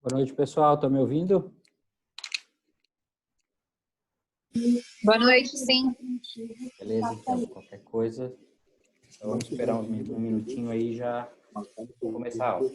Boa noite, pessoal. Estão me ouvindo? Boa noite, sim. Beleza, então. Qualquer coisa, vamos esperar um minutinho aí e já começar a aula.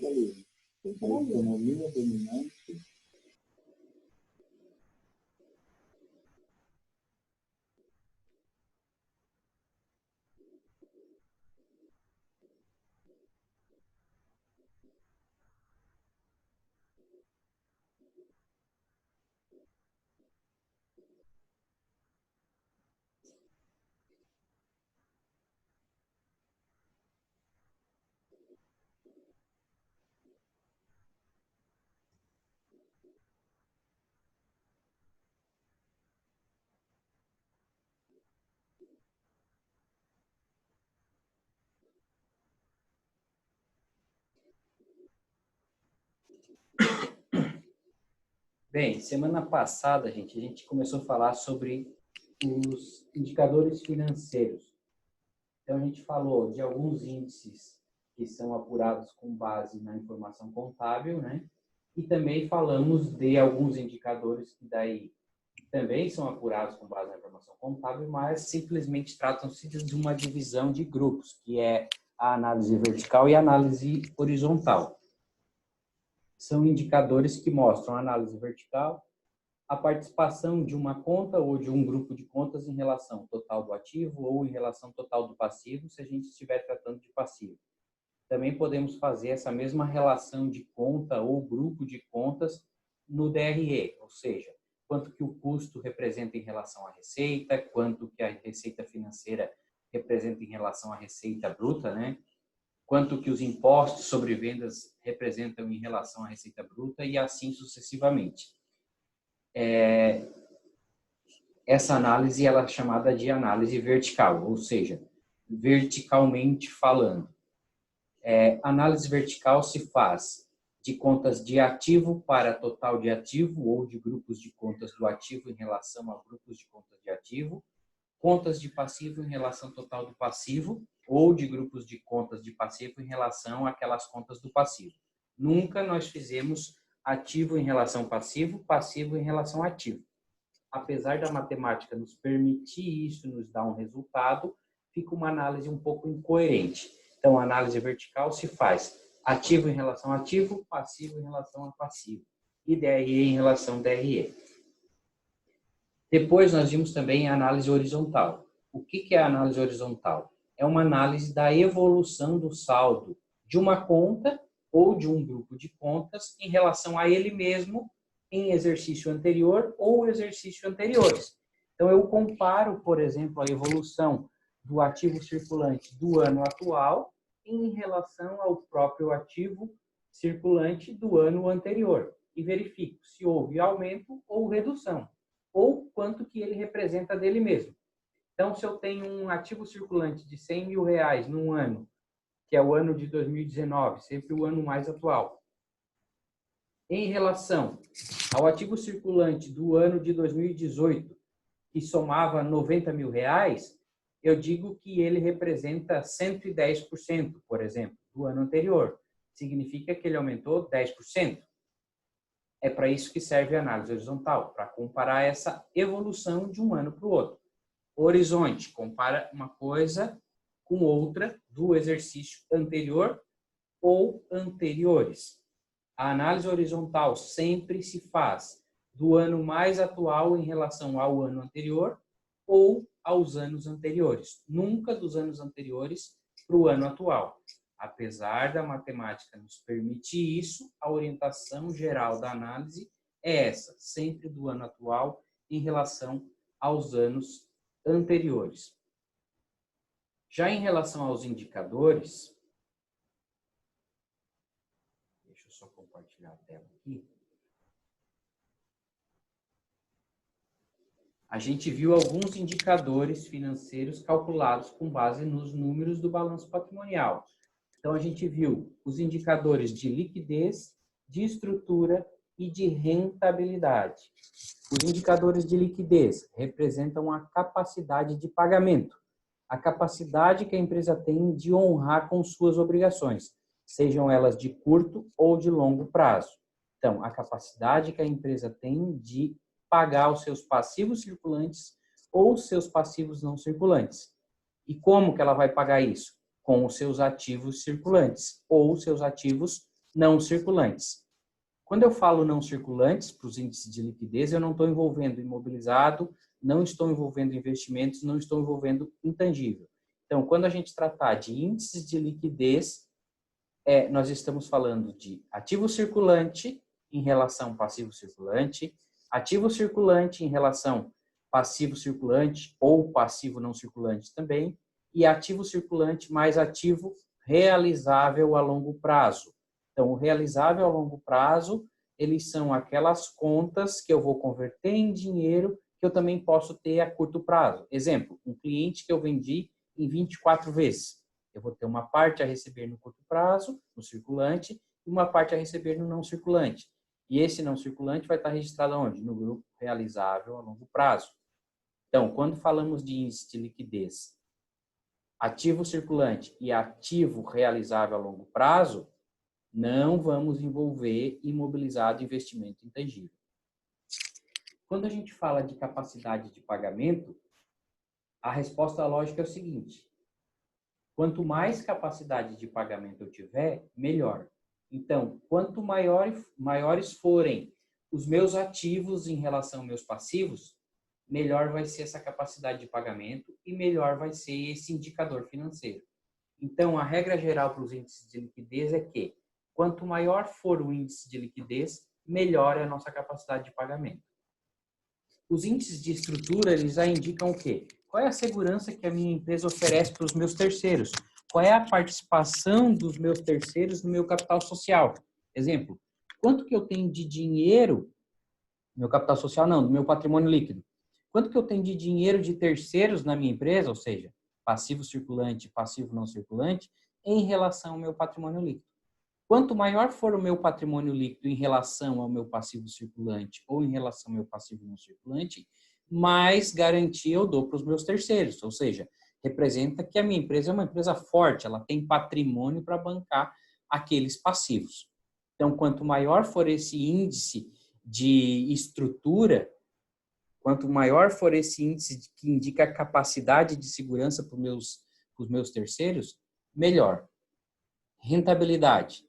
Bem, semana passada, gente, a gente começou a falar sobre os indicadores financeiros. Então, a gente falou de alguns índices que são apurados com base na informação contábil, né? E também falamos de alguns indicadores que daí também são apurados com base na informação contábil, mas simplesmente tratam-se de uma divisão de grupos, que é a análise vertical e a análise horizontal. São indicadores que mostram a análise vertical, a participação de uma conta ou de um grupo de contas em relação total do ativo ou em relação total do passivo, se a gente estiver tratando de passivo. Também podemos fazer essa mesma relação de conta ou grupo de contas no DRE, ou seja, quanto que o custo representa em relação à receita, quanto que a receita financeira representa em relação à receita bruta, né? Quanto que os impostos sobre vendas representam em relação à receita bruta e assim sucessivamente. Essa análise ela é chamada de análise vertical, ou seja, verticalmente falando. Análise vertical se faz de contas de ativo para total de ativo ou de grupos de contas do ativo em relação a grupos de contas de ativo, contas de passivo em relação total do passivo ou de grupos de contas de passivo em relação àquelas contas do passivo. Nunca nós fizemos ativo em relação passivo, passivo em relação ativo. Apesar da matemática nos permitir isso, nos dar um resultado, fica uma análise um pouco incoerente. Então, a análise vertical se faz ativo em relação a ativo, passivo em relação a passivo e DRE em relação a DRE. Depois, nós vimos também a análise horizontal. O que é a análise horizontal? É uma análise da evolução do saldo de uma conta ou de um grupo de contas em relação a ele mesmo em exercício anterior ou exercício anteriores. Então, eu comparo, por exemplo, a evolução do ativo circulante do ano atual em relação ao próprio ativo circulante do ano anterior e verifico se houve aumento ou redução, ou quanto que ele representa dele mesmo. Então, se eu tenho um ativo circulante de R$100 mil num ano, que é o ano de 2019, sempre o ano mais atual, em relação ao ativo circulante do ano de 2018, que somava R$90 mil, eu digo que ele representa 110%, por exemplo, do ano anterior. Significa que ele aumentou 10%. É para isso que serve a análise horizontal, para comparar essa evolução de um ano para o outro. Horizonte, compara uma coisa com outra do exercício anterior ou anteriores. A análise horizontal sempre se faz do ano mais atual em relação ao ano anterior ou aos anos anteriores. Nunca dos anos anteriores para o ano atual. Apesar da matemática nos permitir isso, a orientação geral da análise é essa, sempre do ano atual em relação aos anos anteriores. Já em relação aos indicadores, deixa eu só compartilhar a tela aqui. a gente viu alguns indicadores financeiros calculados com base nos números do balanço patrimonial. Então, a gente viu os indicadores de liquidez, de estrutura e de rentabilidade. Os indicadores de liquidez representam a capacidade de pagamento, a capacidade que a empresa tem de honrar com suas obrigações, sejam elas de curto ou de longo prazo. Então, a capacidade que a empresa tem de pagar os seus passivos circulantes ou seus passivos não circulantes. E como que ela vai pagar isso? Com os seus ativos circulantes ou seus ativos não circulantes. Quando eu falo não circulantes para os índices de liquidez, eu não estou envolvendo imobilizado, não estou envolvendo investimentos, não estou envolvendo intangível. Então, quando a gente tratar de índices de liquidez, nós estamos falando de ativo circulante em relação passivo circulante, ativo circulante em relação passivo circulante ou passivo não circulante também, e ativo circulante mais ativo realizável a longo prazo. Então, o realizável a longo prazo, eles são aquelas contas que eu vou converter em dinheiro que eu também posso ter a curto prazo. Exemplo, um cliente que eu vendi em 24 vezes. Eu vou ter uma parte a receber no curto prazo, no circulante, e uma parte a receber no não circulante. E esse não circulante vai estar registrado onde? No grupo realizável a longo prazo. Então, quando falamos de índice de liquidez, ativo circulante e ativo realizável a longo prazo, não vamos envolver imobilizado investimento intangível. Quando a gente fala de capacidade de pagamento, a resposta lógica é o seguinte: quanto mais capacidade de pagamento eu tiver, melhor. Então, quanto maiores forem os meus ativos em relação aos meus passivos, melhor vai ser essa capacidade de pagamento e melhor vai ser esse indicador financeiro. Então, a regra geral para os índices de liquidez é que quanto maior for o índice de liquidez, melhor é a nossa capacidade de pagamento. Os índices de estrutura, eles já indicam o quê? Qual é a segurança que a minha empresa oferece para os meus terceiros? Qual é a participação dos meus terceiros no meu capital social? Exemplo, quanto que eu tenho de dinheiro, meu capital social não, do meu patrimônio líquido. Quanto que eu tenho de dinheiro de terceiros na minha empresa, ou seja, passivo circulante, passivo não circulante, em relação ao meu patrimônio líquido. Quanto maior for o meu patrimônio líquido em relação ao meu passivo circulante ou em relação ao meu passivo não circulante, mais garantia eu dou para os meus terceiros. Ou seja, representa que a minha empresa é uma empresa forte, ela tem patrimônio para bancar aqueles passivos. Então, quanto maior for esse índice de estrutura, quanto maior for esse índice que indica a capacidade de segurança para os meus terceiros, melhor. Rentabilidade.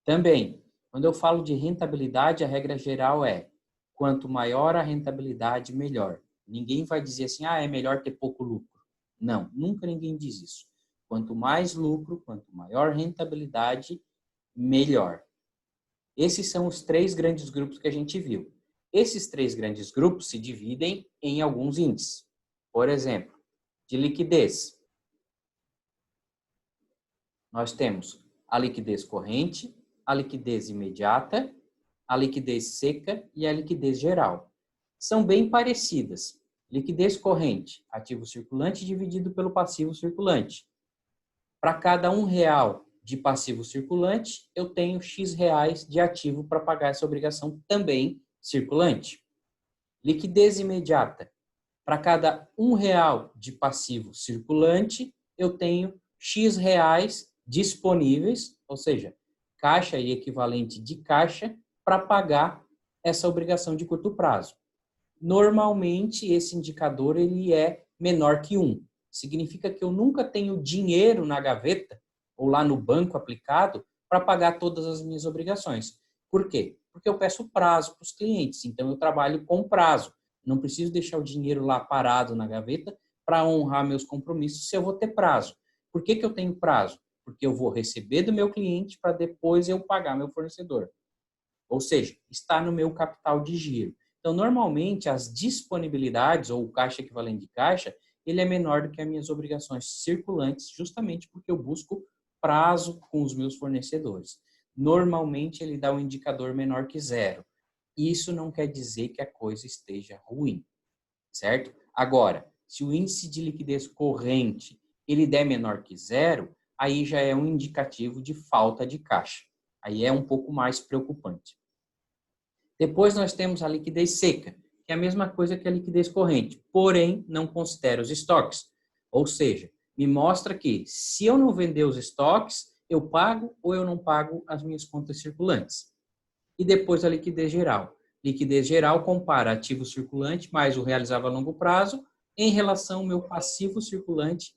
Também, quando eu falo de rentabilidade, a regra geral é quanto maior a rentabilidade, melhor. Ninguém vai dizer assim, é melhor ter pouco lucro. Não, nunca ninguém diz isso. Quanto mais lucro, quanto maior rentabilidade, melhor. Esses são os 3 grandes grupos que a gente viu. Esses 3 grandes grupos se dividem em alguns índices. Por exemplo, de liquidez. Nós temos a liquidez corrente, a liquidez imediata, a liquidez seca e a liquidez geral. São bem parecidas. Liquidez corrente, ativo circulante dividido pelo passivo circulante. Para cada R$1 de passivo circulante, eu tenho X reais de ativo para pagar essa obrigação também circulante. Liquidez imediata. Para cada R$1 de passivo circulante, eu tenho X reais disponíveis, ou seja, caixa e equivalente de caixa, para pagar essa obrigação de curto prazo. Normalmente, esse indicador ele é menor que 1. Significa que eu nunca tenho dinheiro na gaveta ou lá no banco aplicado para pagar todas as minhas obrigações. Por quê? Porque eu peço prazo para os clientes, então eu trabalho com prazo. Não preciso deixar o dinheiro lá parado na gaveta para honrar meus compromissos se eu vou ter prazo. Por que eu tenho prazo? Porque eu vou receber do meu cliente para depois eu pagar meu fornecedor. Ou seja, está no meu capital de giro. Então, normalmente, as disponibilidades ou o caixa equivalente de caixa, ele é menor do que as minhas obrigações circulantes, justamente porque eu busco prazo com os meus fornecedores. Normalmente, ele dá um indicador menor que 0. Isso não quer dizer que a coisa esteja ruim. certo? Agora, se o índice de liquidez corrente ele der menor que zero, aí já é um indicativo de falta de caixa. Aí é um pouco mais preocupante. Depois nós temos a liquidez seca, que é a mesma coisa que a liquidez corrente, porém não considera os estoques. Ou seja, me mostra que se eu não vender os estoques, eu pago ou eu não pago as minhas contas circulantes. E depois a liquidez geral. Liquidez geral compara ativo circulante mais o realizável a longo prazo em relação ao meu passivo circulante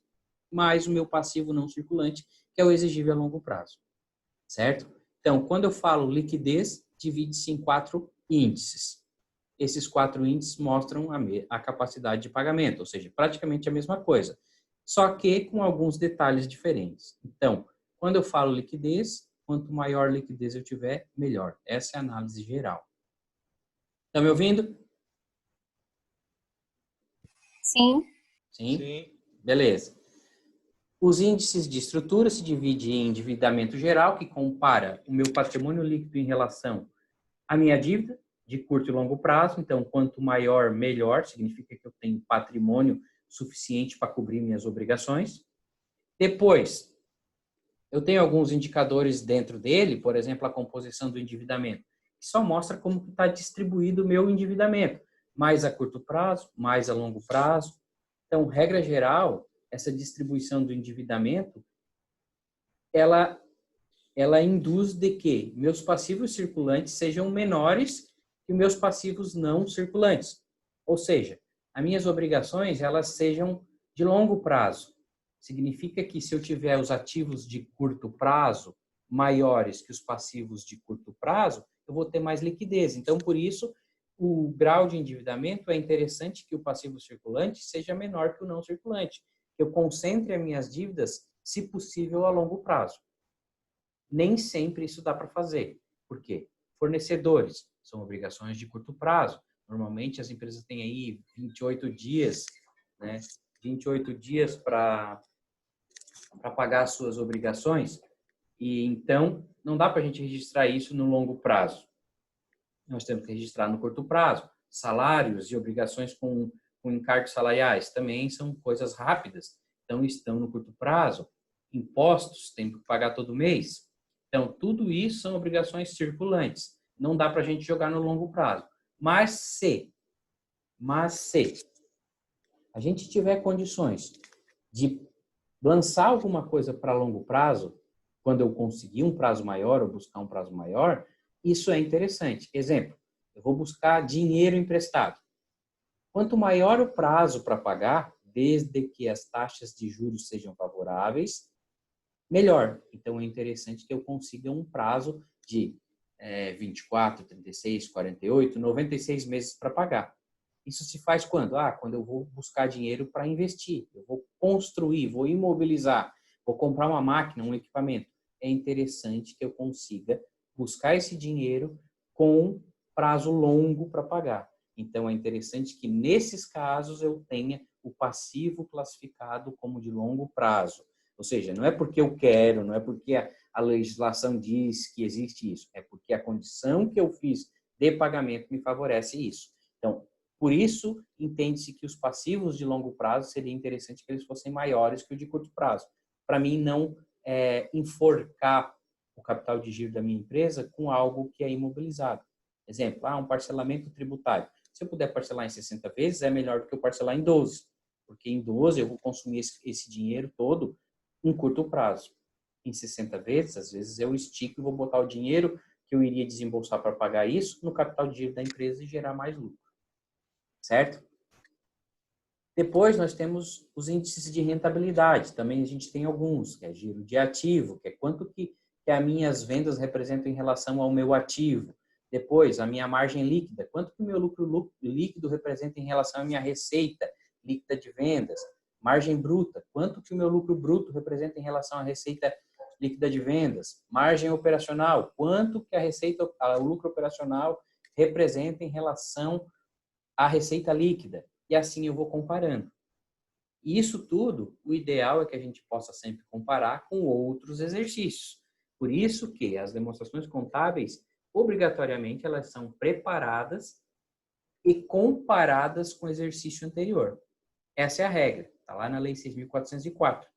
mais o meu passivo não circulante, que é o exigível a longo prazo. Certo? Então, quando eu falo liquidez, divide-se em 4 índices. Esses 4 índices mostram a capacidade de pagamento, ou seja, praticamente a mesma coisa, só que com alguns detalhes diferentes. Então, quando eu falo liquidez, quanto maior liquidez eu tiver, melhor. Essa é a análise geral. Está me ouvindo? Sim. Sim? Beleza. Os índices de estrutura se dividem em endividamento geral, que compara o meu patrimônio líquido em relação à minha dívida, de curto e longo prazo. Então, quanto maior, melhor. Significa que eu tenho patrimônio suficiente para cobrir minhas obrigações. Depois, eu tenho alguns indicadores dentro dele, por exemplo, a composição do endividamento, que só mostra como está distribuído o meu endividamento, mais a curto prazo, mais a longo prazo. Então, regra geral, essa distribuição do endividamento, ela induz de que meus passivos circulantes sejam menores que meus passivos não circulantes. Ou seja, as minhas obrigações, elas sejam de longo prazo. Significa que se eu tiver os ativos de curto prazo maiores que os passivos de curto prazo, eu vou ter mais liquidez. Então, por isso, o grau de endividamento é interessante que o passivo circulante seja menor que o não circulante. Eu concentre as minhas dívidas, se possível, a longo prazo. Nem sempre isso dá para fazer. Por quê? Fornecedores são obrigações de curto prazo. Normalmente as empresas têm aí 28 dias, né? 28 dias para pagar as suas obrigações. E então não dá para a gente registrar isso no longo prazo. Nós temos que registrar no curto prazo. Salários e obrigações com encargos salariais também são coisas rápidas. Então estão no curto prazo. Impostos tem que pagar todo mês. Então, tudo isso são obrigações circulantes. Não dá para a gente jogar no longo prazo. Mas se a gente tiver condições de lançar alguma coisa para longo prazo, quando eu conseguir um prazo maior ou buscar um prazo maior, isso é interessante. Exemplo, eu vou buscar dinheiro emprestado. Quanto maior o prazo para pagar, desde que as taxas de juros sejam favoráveis, melhor. Então, é interessante que eu consiga um prazo de 24, 36, 48, 96 meses para pagar. Isso se faz quando? Quando eu vou buscar dinheiro para investir. Eu vou construir, vou imobilizar, vou comprar uma máquina, um equipamento. É interessante que eu consiga buscar esse dinheiro com prazo longo para pagar. Então, é interessante que, nesses casos, eu tenha o passivo classificado como de longo prazo. Ou seja, não é porque eu quero, não é porque a legislação diz que existe isso, é porque a condição que eu fiz de pagamento me favorece isso. Então, por isso, entende-se que os passivos de longo prazo seria interessante que eles fossem maiores que o de curto prazo, para mim não enforcar o capital de giro da minha empresa com algo que é imobilizado. Exemplo, um parcelamento tributário. Se eu puder parcelar em 60 vezes, é melhor do que eu parcelar em 12, porque em 12 eu vou consumir esse dinheiro todo em curto prazo. Em 60 vezes, às vezes eu estico e vou botar o dinheiro que eu iria desembolsar para pagar isso no capital de giro da empresa e gerar mais lucro. Certo? Depois nós temos os índices de rentabilidade. Também a gente tem alguns, que é giro de ativo, que é quanto que as minhas vendas representam em relação ao meu ativo. Depois, a minha margem líquida, quanto que o meu lucro líquido representa em relação à minha receita líquida de vendas. Margem bruta, quanto que o meu lucro bruto representa em relação à receita líquida de vendas. Margem operacional, quanto que o lucro operacional representa em relação à receita líquida. E assim eu vou comparando. E isso tudo, o ideal é que a gente possa sempre comparar com outros exercícios. Por isso que as demonstrações contábeis, obrigatoriamente, elas são preparadas e comparadas com o exercício anterior. Essa é a regra, está lá na Lei 6.404.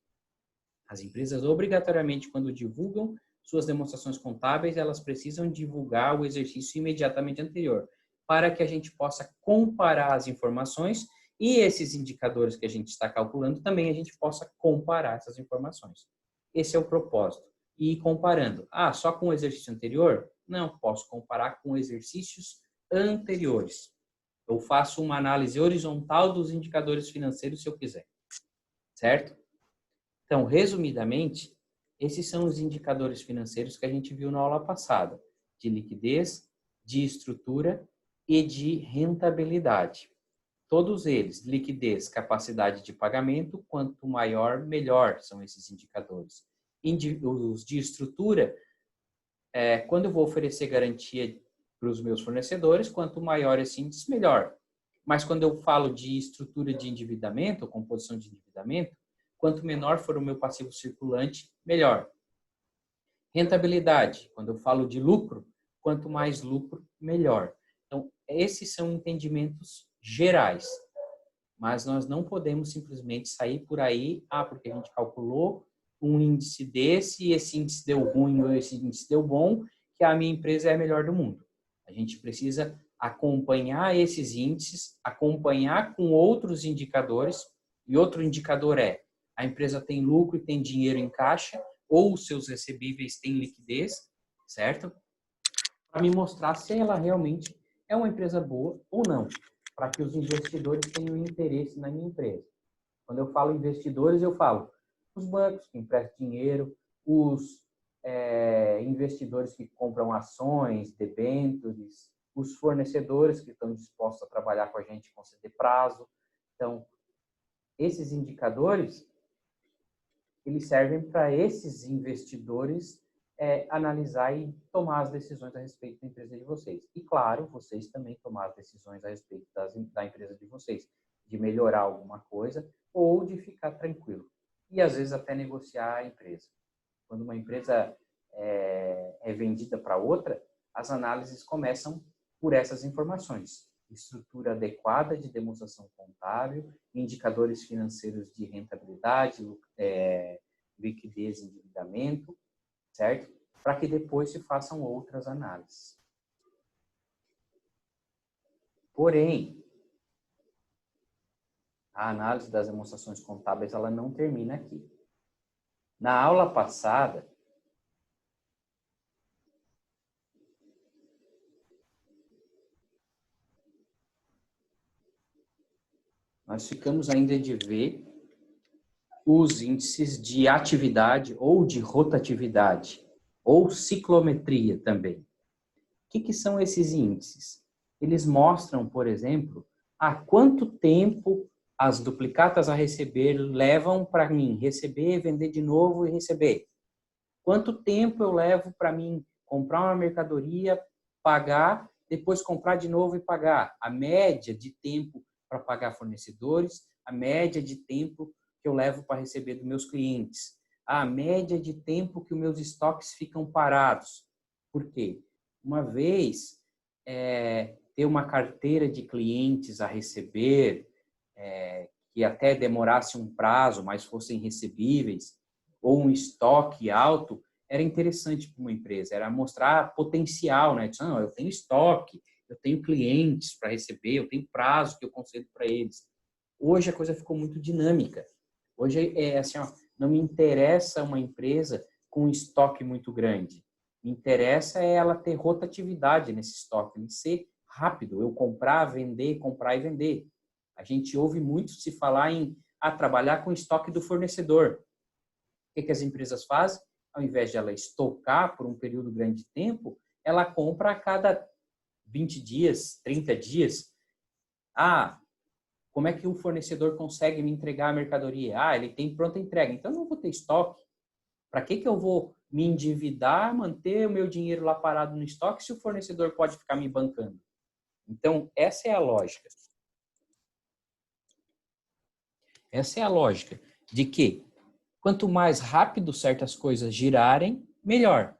As empresas, obrigatoriamente, quando divulgam suas demonstrações contábeis, elas precisam divulgar o exercício imediatamente anterior, para que a gente possa comparar as informações e esses indicadores que a gente está calculando, também a gente possa comparar essas informações. Esse é o propósito. E ir comparando. Só com o exercício anterior? Não, posso comparar com exercícios anteriores. Eu faço uma análise horizontal dos indicadores financeiros se eu quiser. Certo? Então, resumidamente, esses são os indicadores financeiros que a gente viu na aula passada, de liquidez, de estrutura e de rentabilidade. Todos eles, liquidez, capacidade de pagamento, quanto maior, melhor são esses indicadores. Os de estrutura, quando eu vou oferecer garantia para os meus fornecedores, quanto maior esse índice, melhor. Mas quando eu falo de estrutura de endividamento, composição de endividamento, quanto menor for o meu passivo circulante, melhor. Rentabilidade, quando eu falo de lucro, quanto mais lucro, melhor. Então, esses são entendimentos gerais. Mas nós não podemos simplesmente sair por aí, porque a gente calculou um índice desse, e esse índice deu ruim ou esse índice deu bom, que a minha empresa é a melhor do mundo. A gente precisa acompanhar esses índices, acompanhar com outros indicadores, e outro indicador a empresa tem lucro e tem dinheiro em caixa, ou os seus recebíveis têm liquidez, certo? Para me mostrar se ela realmente é uma empresa boa ou não, para que os investidores tenham interesse na minha empresa. Quando eu falo investidores, eu falo os bancos que emprestam dinheiro, os investidores que compram ações, debêntures, os fornecedores que estão dispostos a trabalhar com a gente e conceder prazo. Então, esses indicadores, eles servem para esses investidores analisar e tomar as decisões a respeito da empresa de vocês. E, claro, vocês também tomar as decisões a respeito da empresa de vocês, de melhorar alguma coisa ou de ficar tranquilo. E, às vezes, até negociar a empresa. Quando uma empresa é vendida para outra, as análises começam por essas informações. Estrutura adequada de demonstração contábil, indicadores financeiros de rentabilidade, liquidez e endividamento, certo? Para que depois se façam outras análises. Porém, a análise das demonstrações contábeis ela não termina aqui. Na aula passada, nós ficamos ainda de ver os índices de atividade ou de rotatividade, ou ciclometria também. O que são esses índices? Eles mostram, por exemplo, há quanto tempo as duplicatas a receber levam para mim receber, vender de novo e receber. Quanto tempo eu levo para mim comprar uma mercadoria, pagar, depois comprar de novo e pagar. A média de tempo para pagar fornecedores, a média de tempo que eu levo para receber dos meus clientes, a média de tempo que os meus estoques ficam parados. Por quê? Uma vez ter uma carteira de clientes a receber, que até demorasse um prazo, mas fossem recebíveis, ou um estoque alto, era interessante para uma empresa, era mostrar potencial, né? Não, eu tenho estoque, eu tenho clientes para receber, eu tenho prazo que eu concedo para eles. Hoje a coisa ficou muito dinâmica. Hoje assim, não me interessa uma empresa com um estoque muito grande. Me interessa ela ter rotatividade nesse estoque, ele ser rápido, eu comprar, vender, comprar e vender. A gente ouve muito se falar em trabalhar com estoque do fornecedor. O que as empresas fazem? Ao invés de ela estocar por um período grande de tempo, ela compra a cada 20 dias, 30 dias. Como é que o fornecedor consegue me entregar a mercadoria? Ele tem pronta entrega, então eu não vou ter estoque. Para que eu vou me endividar, manter o meu dinheiro lá parado no estoque se o fornecedor pode ficar me bancando? Então, essa é a lógica. Essa é a lógica de que quanto mais rápido certas coisas girarem, melhor.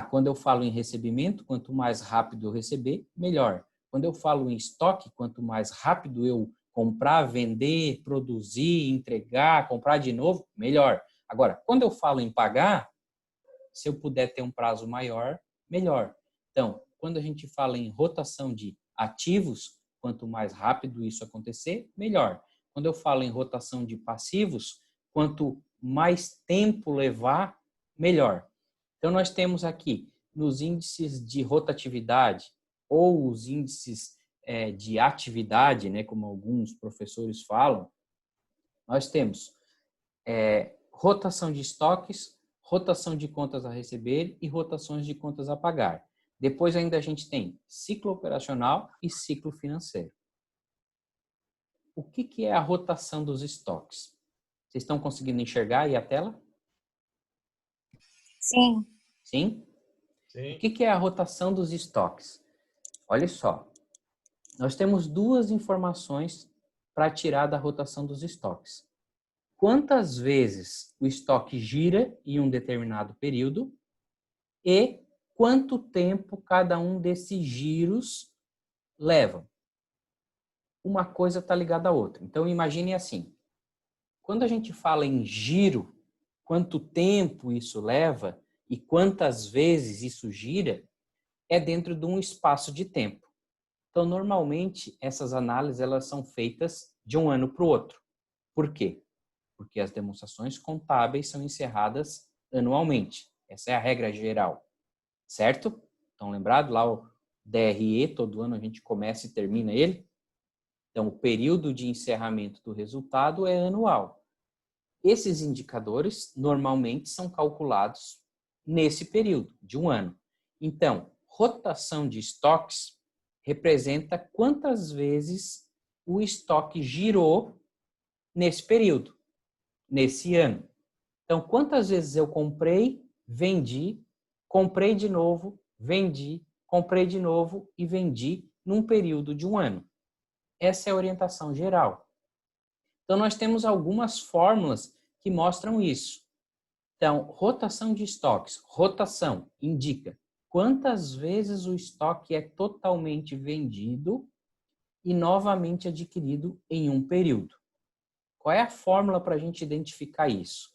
Quando eu falo em recebimento, quanto mais rápido eu receber, melhor. Quando eu falo em estoque, quanto mais rápido eu comprar, vender, produzir, entregar, comprar de novo, melhor. Agora, quando eu falo em pagar, se eu puder ter um prazo maior, melhor. Então, quando a gente fala em rotação de ativos, quanto mais rápido isso acontecer, melhor. Quando eu falo em rotação de passivos, quanto mais tempo levar, melhor. Então, nós temos aqui nos índices de rotatividade ou os índices de atividade, né, como alguns professores falam, nós temos rotação de estoques, rotação de contas a receber e rotações de contas a pagar. Depois ainda a gente tem ciclo operacional e ciclo financeiro. O que é a rotação dos estoques? Vocês estão conseguindo enxergar aí a tela? Sim. Sim? Sim. O que é a rotação dos estoques? Olha só, nós temos duas informações para tirar da rotação dos estoques. Quantas vezes o estoque gira em um determinado período e quanto tempo cada um desses giros leva. Uma coisa está ligada à outra. Então, imagine assim, quando a gente fala em giro, quanto tempo isso leva e quantas vezes isso gira, é dentro de um espaço de tempo. Então, normalmente, essas análises elas são feitas de um ano para o outro. Por quê? Porque as demonstrações contábeis são encerradas anualmente. Essa é a regra geral, certo? Então, lembrado lá o DRE, todo ano a gente começa e termina ele. Então, o período de encerramento do resultado é anual. Esses indicadores normalmente são calculados nesse período de um ano. Então, rotação de estoques representa quantas vezes o estoque girou nesse período, nesse ano. Então, quantas vezes eu comprei, vendi, comprei de novo, vendi, comprei de novo e vendi num período de um ano. Essa é a orientação geral. Então, nós temos algumas fórmulas que mostram isso. Então, rotação de estoques. Rotação indica quantas vezes o estoque é totalmente vendido e novamente adquirido em um período. Qual é a fórmula para a gente identificar isso?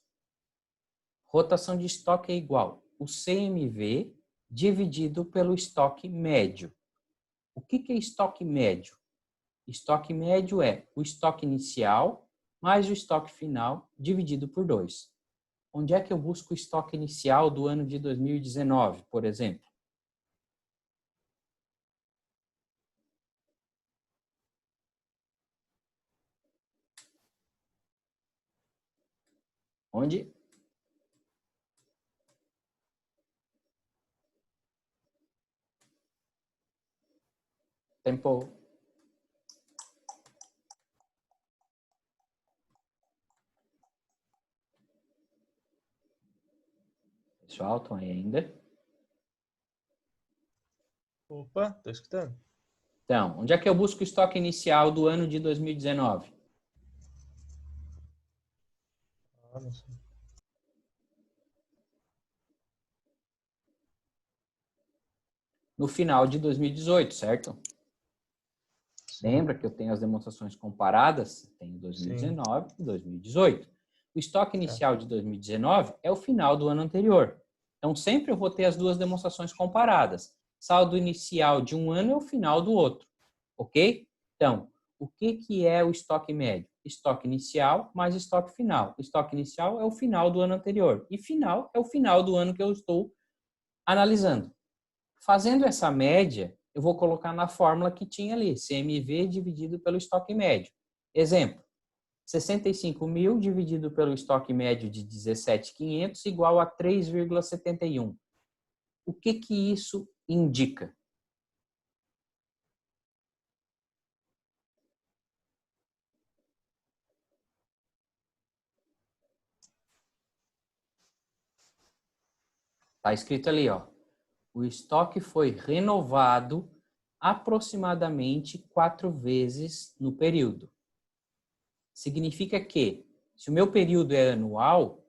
Rotação de estoque é igual o CMV dividido pelo estoque médio. O que é estoque médio? Estoque médio é o estoque inicial mais o estoque final dividido por 2. Onde é que eu busco o estoque inicial do ano de 2019, por exemplo? Onde? Tempo. Pessoal, estão aí ainda? Opa, tô escutando. Então, onde é que eu busco o estoque inicial do ano de 2019? Não sei. No final de 2018, certo? Sim. Lembra que eu tenho as demonstrações comparadas? Tenho 2019 e 2018. O estoque inicial de 2019 é o final do ano anterior. Então, sempre eu vou ter as duas demonstrações comparadas. Saldo inicial de um ano é o final do outro. Ok? Então, o que é o estoque médio? Estoque inicial mais estoque final. Estoque inicial é o final do ano anterior. E final é o final do ano que eu estou analisando. Fazendo essa média, eu vou colocar na fórmula que tinha ali, CMV dividido pelo estoque médio. Exemplo, 65 mil dividido pelo estoque médio de 17.500 igual a 3,71. O que isso indica? Está escrito ali, ó. O estoque foi renovado aproximadamente 4 vezes no período. Significa que, se o meu período é anual,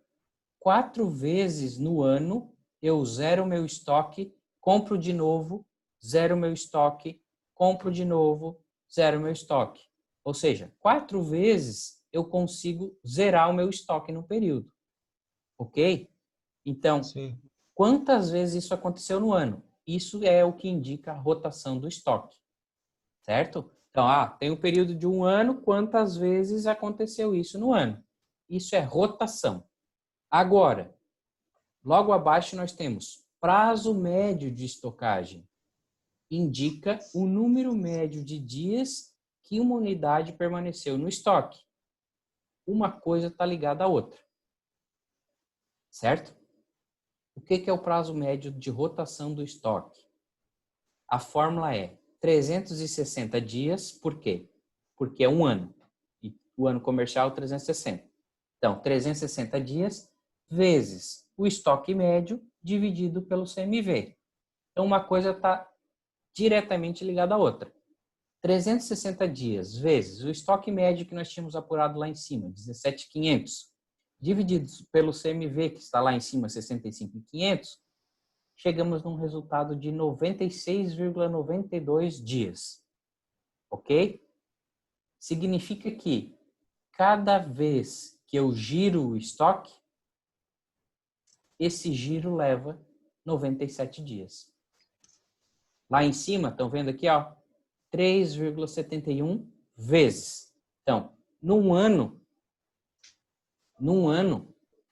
4 vezes no ano eu zero o meu estoque, compro de novo, zero o meu estoque, compro de novo, zero meu estoque. Ou seja, 4 vezes eu consigo zerar o meu estoque no período. Ok? Então, Sim. quantas vezes isso aconteceu no ano? Isso é o que indica a rotação do estoque. Certo? Então, tem um período de um ano, quantas vezes aconteceu isso no ano? Isso é rotação. Agora, logo abaixo nós temos prazo médio de estocagem. Indica o número médio de dias que uma unidade permaneceu no estoque. Uma coisa está ligada à outra. Certo? O que é o prazo médio de rotação do estoque? A fórmula é 360 dias, por quê? Porque é um ano. E o ano comercial é 360. Então, 360 dias vezes o estoque médio dividido pelo CMV. Então, uma coisa está diretamente ligada à outra. 360 dias vezes o estoque médio que nós tínhamos apurado lá em cima, 17.500, divididos pelo CMV, que está lá em cima, 65.500, chegamos num resultado de 96,92 dias. Ok? Significa que cada vez que eu giro o estoque, esse giro leva 97 dias. Lá em cima, estão vendo aqui, 3,71 vezes. Então, num ano,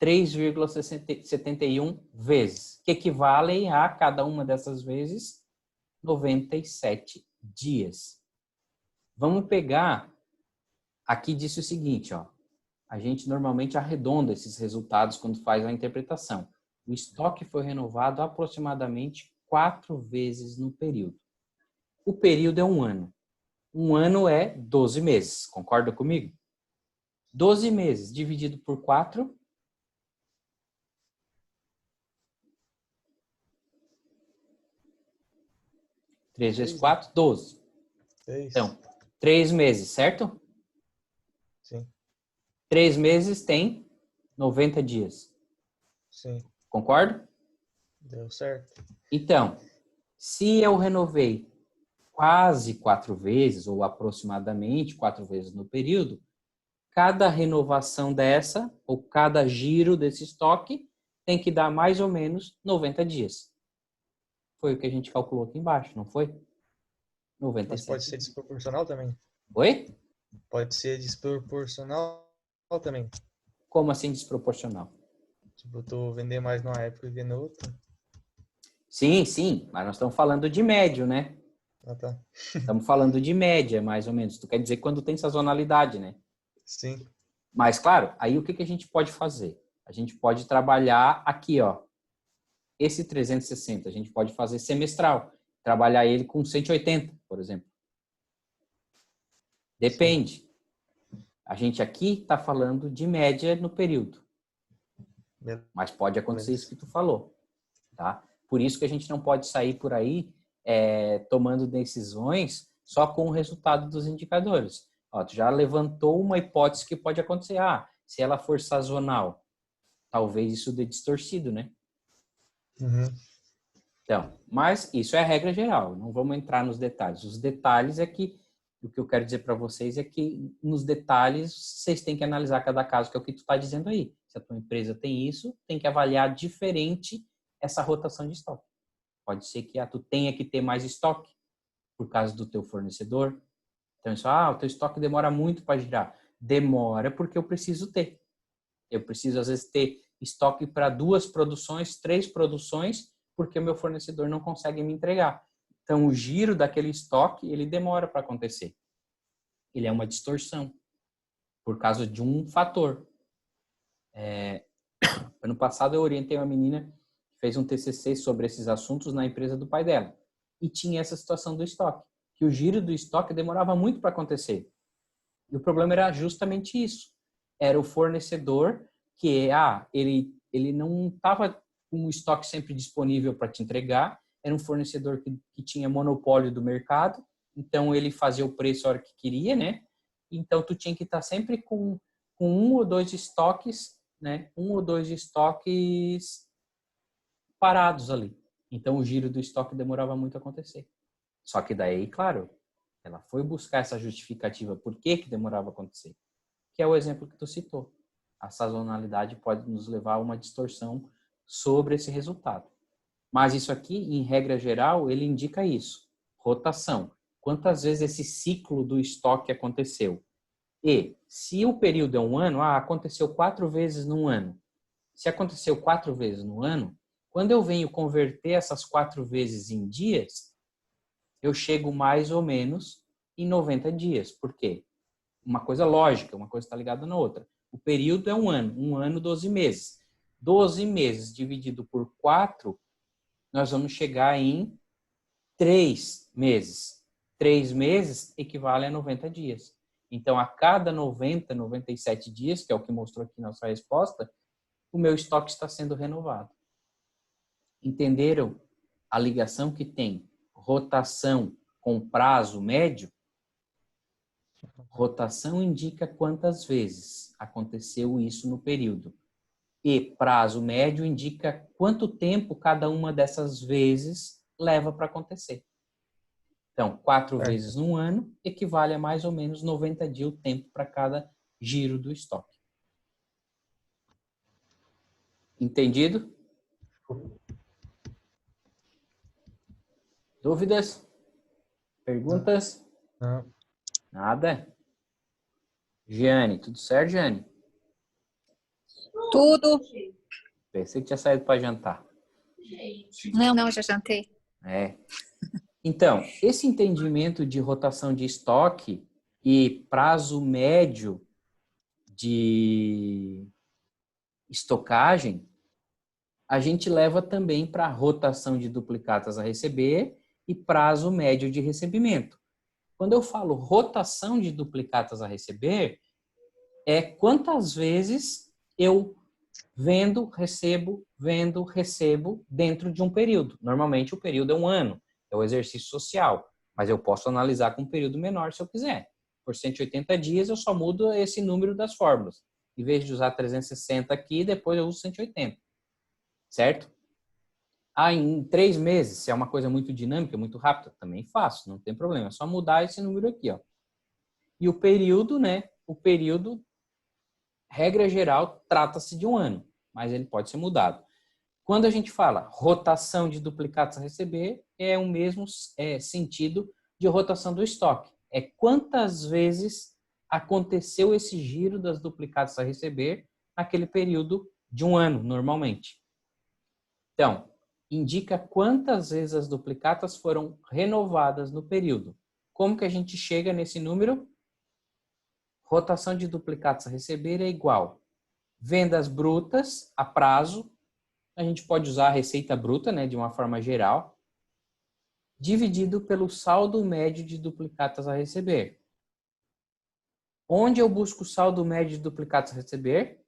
3,71 vezes, que equivalem a cada uma dessas vezes 97 dias. Vamos pegar, aqui disse o seguinte, a gente normalmente arredonda esses resultados quando faz a interpretação. O estoque foi renovado aproximadamente 4 vezes no período. O período é um ano. Um ano é 12 meses, concorda comigo? 12 meses dividido por 4. 3 vezes 6, né? 4, 12. 6. Então, 3 meses, certo? Sim. 3 meses tem 90 dias. Sim. Concordo? Deu certo. Então, se eu renovei quase 4 vezes, ou aproximadamente 4 vezes no período, cada renovação dessa, ou cada giro desse estoque, tem que dar mais ou menos 90 dias. Foi o que a gente calculou aqui embaixo, não foi? Mas pode 97 ser dias. desproporcional também. Oi? Pode ser desproporcional também. Como assim desproporcional? Tipo, eu tô vendendo mais numa época e vendo outra. Sim, sim, mas nós estamos falando de médio, né? Ah, tá. Estamos falando de média, mais ou menos. Tu quer dizer quando tem sazonalidade, né? Sim. Mas, claro, aí o que a gente pode fazer? A gente pode trabalhar aqui, esse 360, a gente pode fazer semestral. Trabalhar ele com 180, por exemplo. Sim. Depende. A gente aqui está falando de média no período. Mas pode acontecer isso que tu falou, tá? Por isso que a gente não pode sair por aí tomando decisões só com o resultado dos indicadores. Tu já levantou uma hipótese que pode acontecer. Se ela for sazonal, talvez isso dê distorcido, né? Uhum. Então, mas isso é a regra geral, não vamos entrar nos detalhes. Os detalhes é que, o que eu quero dizer para vocês é que nos detalhes vocês têm que analisar cada caso, que é o que tu está dizendo aí. Se a tua empresa tem isso, tem que avaliar diferente essa rotação de estoque. Pode ser que tu tenha que ter mais estoque por causa do teu fornecedor. Então, isso, o teu estoque demora muito para girar. Demora porque eu preciso ter. Eu preciso, às vezes, ter estoque para 2 produções, 3 produções, porque o meu fornecedor não consegue me entregar. Então, o giro daquele estoque, ele demora para acontecer. Ele é uma distorsão por causa de um fator. Ano passado, eu orientei uma menina que fez um TCC sobre esses assuntos na empresa do pai dela. E tinha essa situação do estoque, que o giro do estoque demorava muito para acontecer. E o problema era justamente isso. Era o fornecedor que, ele não estava com o estoque sempre disponível para te entregar, era um fornecedor que tinha monopólio do mercado, então ele fazia o preço a hora que queria, né? Então tu tinha que estar sempre com um ou dois estoques, né? Um ou dois estoques parados ali. Então o giro do estoque demorava muito a acontecer. Só que daí, claro, ela foi buscar essa justificativa por que demorava a acontecer, que é o exemplo que tu citou. A sazonalidade pode nos levar a uma distorção sobre esse resultado. Mas isso aqui, em regra geral, ele indica isso. Rotação. Quantas vezes esse ciclo do estoque aconteceu? E se o período é um ano, aconteceu 4 vezes num ano. Se aconteceu 4 vezes no ano, quando eu venho converter essas 4 vezes em dias, eu chego mais ou menos em 90 dias. Por quê? Uma coisa lógica, uma coisa está ligada na outra. O período é um ano, 12 meses. 12 meses dividido por 4, nós vamos chegar em 3 meses. 3 meses equivale a 90 dias. Então, a cada 90, 97 dias, que é o que mostrou aqui nossa resposta, o meu estoque está sendo renovado. Entenderam a ligação que tem rotação com prazo médio? Rotação indica quantas vezes aconteceu isso no período. E prazo médio indica quanto tempo cada uma dessas vezes leva para acontecer. Então, 4 vezes num ano equivale a mais ou menos 90 dias o tempo para cada giro do estoque. Entendido? Dúvidas? Perguntas? Não. Nada? Giane, tudo certo, Giane? Tudo. Pensei que tinha saído para jantar. Não, já jantei. Então, esse entendimento de rotação de estoque e prazo médio de estocagem, a gente leva também para rotação de duplicatas a receber e prazo médio de recebimento. Quando eu falo rotação de duplicatas a receber, é quantas vezes eu vendo, recebo dentro de um período. Normalmente o período é um ano, é o exercício social, mas eu posso analisar com um período menor se eu quiser. Por 180 dias eu só mudo esse número das fórmulas. Em vez de usar 360 aqui, depois eu uso 180. Certo? Em 3 meses, se é uma coisa muito dinâmica, muito rápida, também faço, não tem problema. É só mudar esse número aqui, ó. E o período, né? O período, regra geral, trata-se de um ano, mas ele pode ser mudado. Quando a gente fala rotação de duplicados a receber, é o mesmo sentido de rotação do estoque. É quantas vezes aconteceu esse giro das duplicados a receber naquele período de um ano, normalmente. Então, indica quantas vezes as duplicatas foram renovadas no período. Como que a gente chega nesse número? Rotação de duplicatas a receber é igual vendas brutas a prazo. A gente pode usar a receita bruta, né, de uma forma geral, dividido pelo saldo médio de duplicatas a receber. Onde eu busco o saldo médio de duplicatas a receber?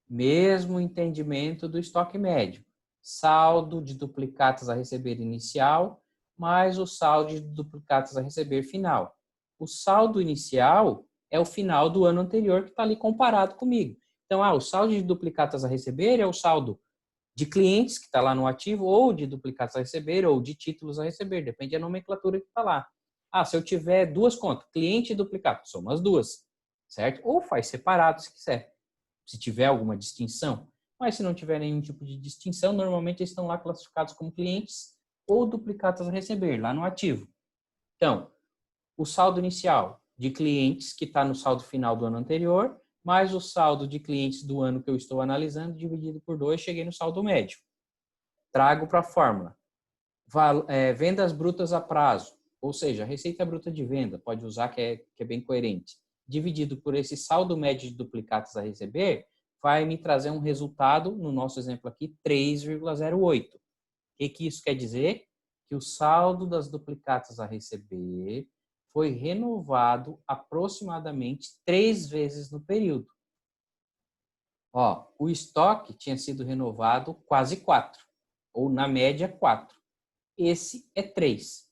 Mesmo entendimento do estoque médio. Saldo de duplicatas a receber inicial, mais o saldo de duplicatas a receber final. O saldo inicial é o final do ano anterior que está ali comparado comigo. Então, o saldo de duplicatas a receber é o saldo de clientes que está lá no ativo, ou de duplicatas a receber, ou de títulos a receber, depende da nomenclatura que está lá. Se eu tiver 2 contas, cliente e duplicata, soma as 2, certo? Ou faz separado se quiser, se tiver alguma distinção. Mas se não tiver nenhum tipo de distinção, normalmente eles estão lá classificados como clientes ou duplicatas a receber, lá no ativo. Então, o saldo inicial de clientes, que está no saldo final do ano anterior, mais o saldo de clientes do ano que eu estou analisando, dividido por 2, cheguei no saldo médio. Trago para a fórmula. Vendas brutas a prazo, ou seja, receita bruta de venda, pode usar que é bem coerente. Dividido por esse saldo médio de duplicatas a receber, vai me trazer um resultado, no nosso exemplo aqui, 3,08. O que isso quer dizer? Que o saldo das duplicatas a receber foi renovado aproximadamente 3 vezes no período. O estoque tinha sido renovado quase 4, ou na média 4. Esse é 3.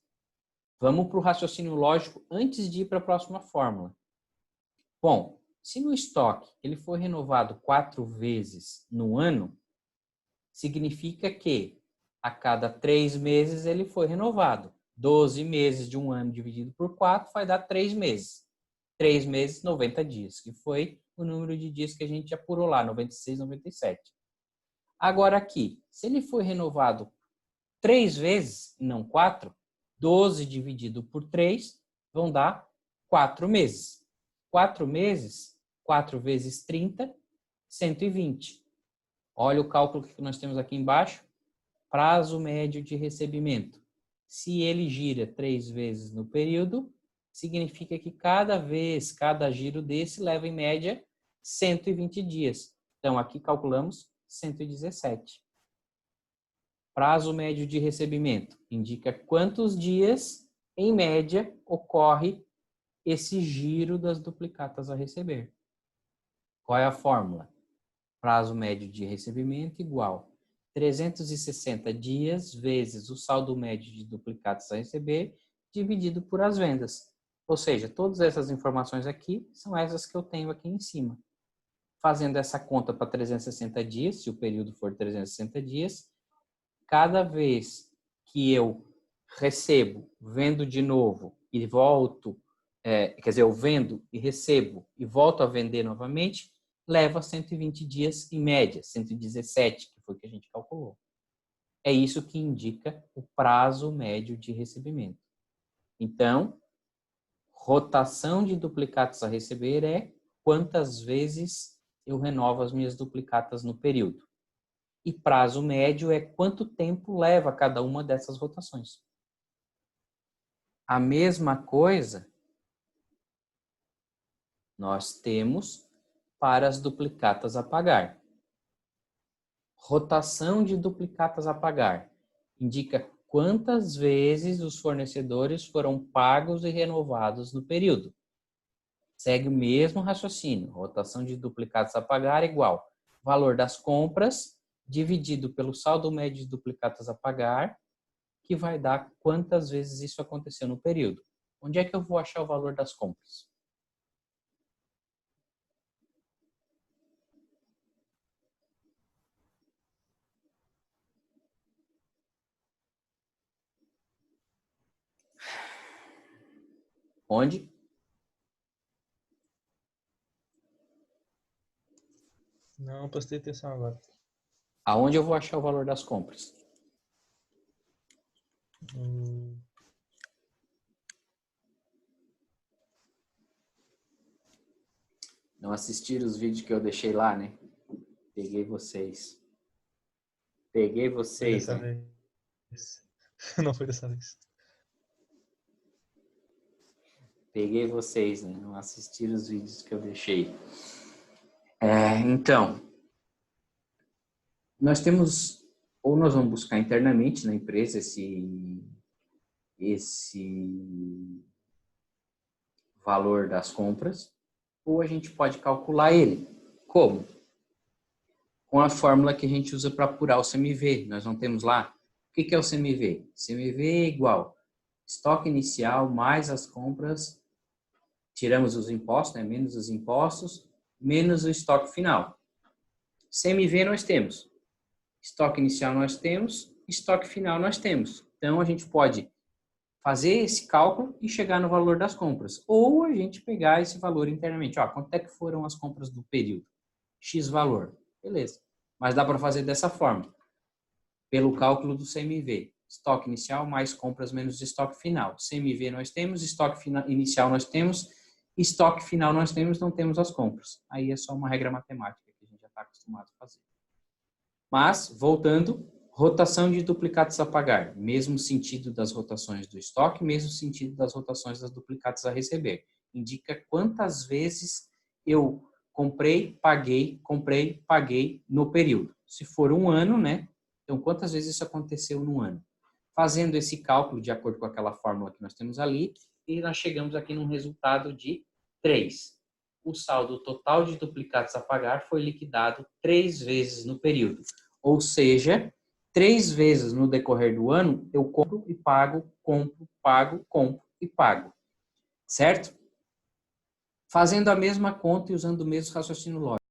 Vamos para o raciocínio lógico antes de ir para a próxima fórmula. Bom, se no estoque ele foi renovado 4 vezes no ano, significa que a cada 3 meses ele foi renovado. 12 meses de um ano dividido por 4 vai dar 3 meses. 3 meses, 90 dias, que foi o número de dias que a gente apurou lá, 96, 97. Agora aqui, se ele foi renovado 3 vezes, e não 4, 12 dividido por 3 vão dar 4 meses. 4 meses, 4 vezes 30, 120. Olha o cálculo que nós temos aqui embaixo. Prazo médio de recebimento. Se ele gira 3 vezes no período, significa que cada giro desse leva em média 120 dias. Então, aqui calculamos 117. Prazo médio de recebimento indica quantos dias, em média, ocorre esse giro das duplicatas a receber. Qual é a fórmula? Prazo médio de recebimento igual 360 dias vezes o saldo médio de duplicatas a receber dividido por as vendas. Ou seja, todas essas informações aqui são essas que eu tenho aqui em cima. Fazendo essa conta para 360 dias, se o período for 360 dias, cada vez que eu recebo, vendo de novo e volto, eu vendo e recebo e volto a vender novamente, leva 120 dias em média, 117, que foi o que a gente calculou. É isso que indica o prazo médio de recebimento. Então, rotação de duplicatas a receber é quantas vezes eu renovo as minhas duplicatas no período. E prazo médio é quanto tempo leva cada uma dessas rotações. A mesma coisa nós temos para as duplicatas a pagar. Rotação de duplicatas a pagar indica quantas vezes os fornecedores foram pagos e renovados no período. Segue o mesmo raciocínio. Rotação de duplicatas a pagar é igual valor das compras dividido pelo saldo médio de duplicatas a pagar, que vai dar quantas vezes isso aconteceu no período. Onde é que eu vou achar o valor das compras? Onde? Não prestei atenção agora. Aonde eu vou achar o valor das compras? Não assistiram os vídeos que eu deixei lá, né? Peguei vocês. Peguei vocês, Dessa né? vez. Não foi dessa vez. Peguei vocês, né? Não assistiram os vídeos que eu deixei. Então, nós temos, ou nós vamos buscar internamente na empresa esse valor das compras, ou a gente pode calcular ele. Como? Com a fórmula que a gente usa para apurar o CMV. Nós não temos lá. O que é o CMV? CMV é igual estoque inicial mais as compras, tiramos os impostos, né? Menos os impostos, menos o estoque final. CMV nós temos. Estoque inicial nós temos, estoque final nós temos. Então, a gente pode fazer esse cálculo e chegar no valor das compras. Ou a gente pegar esse valor internamente. Ó, quanto é que foram as compras do período? X valor. Beleza. Mas dá para fazer dessa forma. Pelo cálculo do CMV. Estoque inicial mais compras menos estoque final. CMV nós temos, estoque inicial nós temos, estoque final nós temos, não temos as compras. Aí é só uma regra matemática que a gente já está acostumado a fazer. Mas, voltando, rotação de duplicatas a pagar. Mesmo sentido das rotações do estoque, mesmo sentido das rotações das duplicatas a receber. Indica quantas vezes eu comprei, paguei no período. Se for um ano, né? Então, quantas vezes isso aconteceu no ano? Fazendo esse cálculo de acordo com aquela fórmula que nós temos ali, e nós chegamos aqui num resultado de 3. O saldo total de duplicatas a pagar foi liquidado 3 vezes no período. Ou seja, 3 vezes no decorrer do ano, eu compro e pago, compro, pago, compro e pago. Certo? Fazendo a mesma conta e usando o mesmo raciocínio lógico.